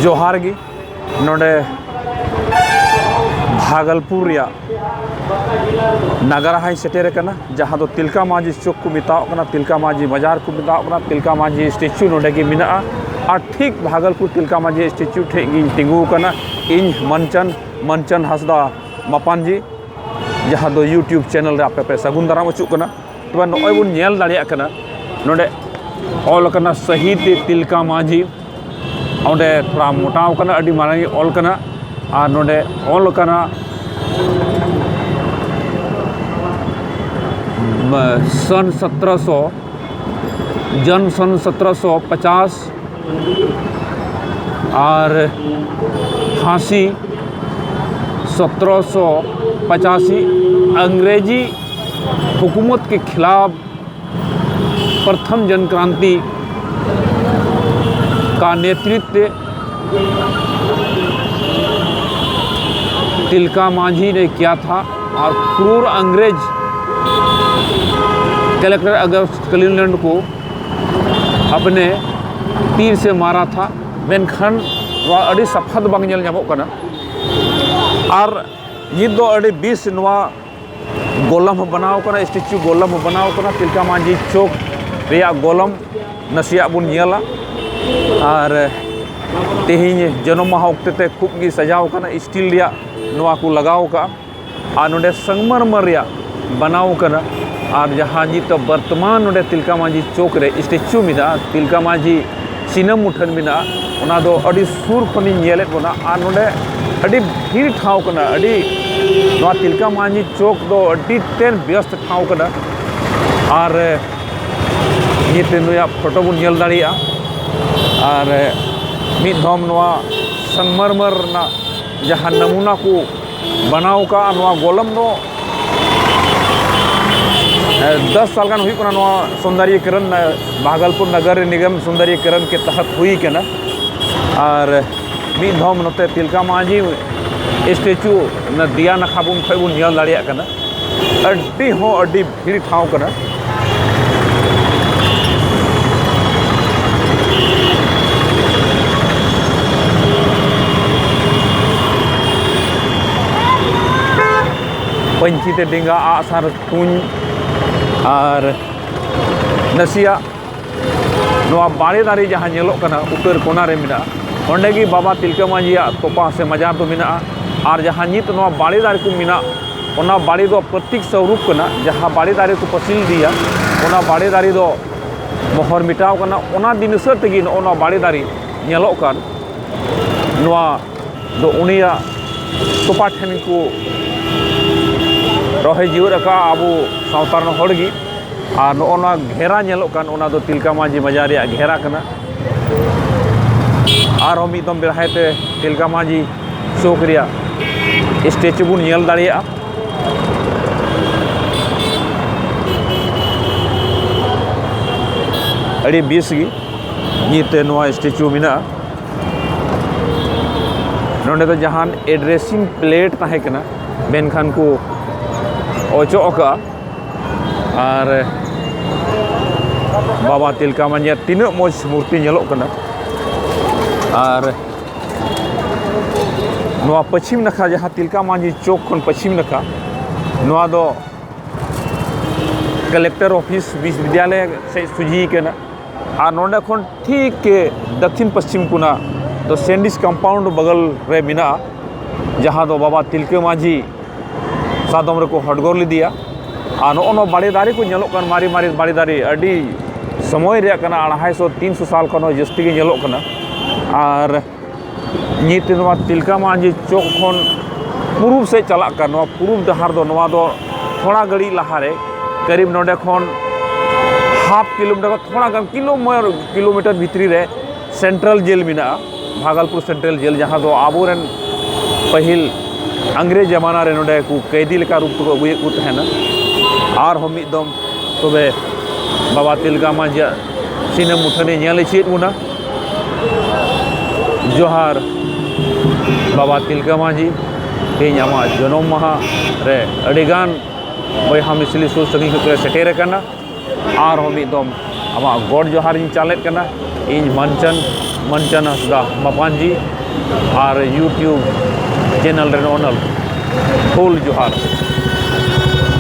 जोहार गी नोडे भागलपुर या नगर हाई सेटेर कना जहाँ दो तिलका मांझी चौक को मिताओ तिलका मांझी बाजार को मिताओ तिलका मांझी स्टेच्यू नोडे की मिना और ठीक भागलपुर तिलका मांझी स्टेच्यू ठेगी तिंगू कना इन मनचन हंसदा मापान जी जहाँ दो यूट्यूब चैनल रे आपे सगुन दाराम अचुक कना तो नॉय बुन नेल दाड़िया कना नोडे ऑल कना शहीद तिलका मांझी ओंडे थोड़ा मोटाव कना अडी मारांगी ऑल कना और नोडे ऑल कना सन 1700 जन सन 1750 और फांसी 1785 अंग्रेजी हुकूमत के खिलाफ प्रथम जन क्रांति का नेतृत्व तिलका मांझी ने किया था और क्रूर अंग्रेज कलेक्टर अगस्त क्लीवलैंड को अपने तीर से मारा था मेनखान अड़ी सफद बांग नेल ᱧᱟᱢᱚᱜ कना और ये दो अड़ी 20 नवा गोलम बनाव कना स्टेच्यू गोलम बनाव कना तिलका मांझी चौक रिया गोलम नसिया बुन नेला और तेहिं जन्म माह वक्ते खूब गी सजाव कना स्टील रिया नवा को लगाव का और नोडे संगमरमर रिया बनाव कना और जहाँ जी तो वर्तमान नोडे तिलका मांझी चौक रे स्टेच्यू मिना तिलका मांझी सिनम मुठन मिना उना दो अड़ी सुर खनि नेलेत बना और नोडे अड़ी भीड़ ठाव कना अड़ी नवा तिलका मांझी चौक दो अड़ी तेन व्यस्त ठाव कना और ये तेनुया फोटो बुन नेल दाड़िया और मिद धम नवा संगमरमर ना जहाँ नमूना को बनाव का नवा गोलम दो 10 साल गान हुई कना नवा सौंदर्यकरण भागलपुर नगर निगम सौंदर्यकरण के तहत हुई कना और मिद धम नते तिलका मांझी स्टेच्यू न दिया नखा बुन खै बुन नेल दाड़िया कना अड्डी हो अड्डी भीड़ ठाव कना पंचीते डिंगा आसार तुन और नसिया नवा बाड़े दारी जहाँ नेलोक कना उत्तर कोना रे मिना ओंडे गी बाबा तिलका मांझी तोपा से मजार तो मिना और जहाँ नित नवा बाड़े दारी को मिना ओना बाड़ी दो प्रतीक स्वरूप कना जहाँ बाड़े दारी को पसिल दिया ओना बाड़े दारी दो मोहर मिटाव कना ओना दिनसर तेगी नवा बाड़े दारी नेलोक कान नवा दो उनिया तोपा ठेन को रहे जीव रखा आबो सावतारन होड़गी और नोना घेरा नेलोक कान ओना दो तिलका मांझी मजार या घेरा कना और हम एकदम बेराहते तिलका मांझी चौक रिया स्टेच्यू बुन नेल दाड़िया अड़ी 20 गी नीते नवा स्टेच्यू मिना नोडे तो जहाँ एड्रेसिंग प्लेट ताहे कना मेनखान को ओचोक और बाबा तिलका मांझी तीना मज मूर्ति नेलोक कना और नवा पश्चिम नखा जहाँ तिलका मांझी चौक खन पश्चिम नखा नवा दो कलेक्टर ऑफिस विश्वविद्यालय से सुझी कना और नोडे खन ठीक के दक्षिण पश्चिम कोना तो सैंडिस कंपाउंड बगल रे मिना जहाँ दो बाबा तिलका मांझी सादम रे को हटगोर लिदिया और नो बाड़ी दारी को नेलोक कन मारी मारी बाड़ी दारी अड़ी समय रे कना 250-300 साल खन जस्ती के नेलोक कना और नीत नवा तिलका मांझी चौक खन पूर्व से चला कर नवा पूर्व डहार दो नवा दो थोड़ा घड़ी लहारे करीब नोडे खन हाफ किलोमीटर थोड़ा गन किलोमीटर भीतरी रे सेंट्रल जेल मिना भागलपुर सेंट्रल जेल जहाँ दो आबोरेन पहिल अंग्रेज जमाना रे नोडे को कैदी लेका रूप को अगुए को तहना और हम एकदम तबे बाबा तिलका मांझी सिनेम मुठने नेल चेद बुना जोहार बाबा तिलका मांझी तेज आमा जन्म माह रे अड़ीगान बयहा मिसली सुर संगी को सेटेर कना और हम एकदम आमा गॉड जोहार इन चालेत कना इन मनचन हंसदा मापान जी और यूट्यूब चैनल रे ओनल फुल जोहार।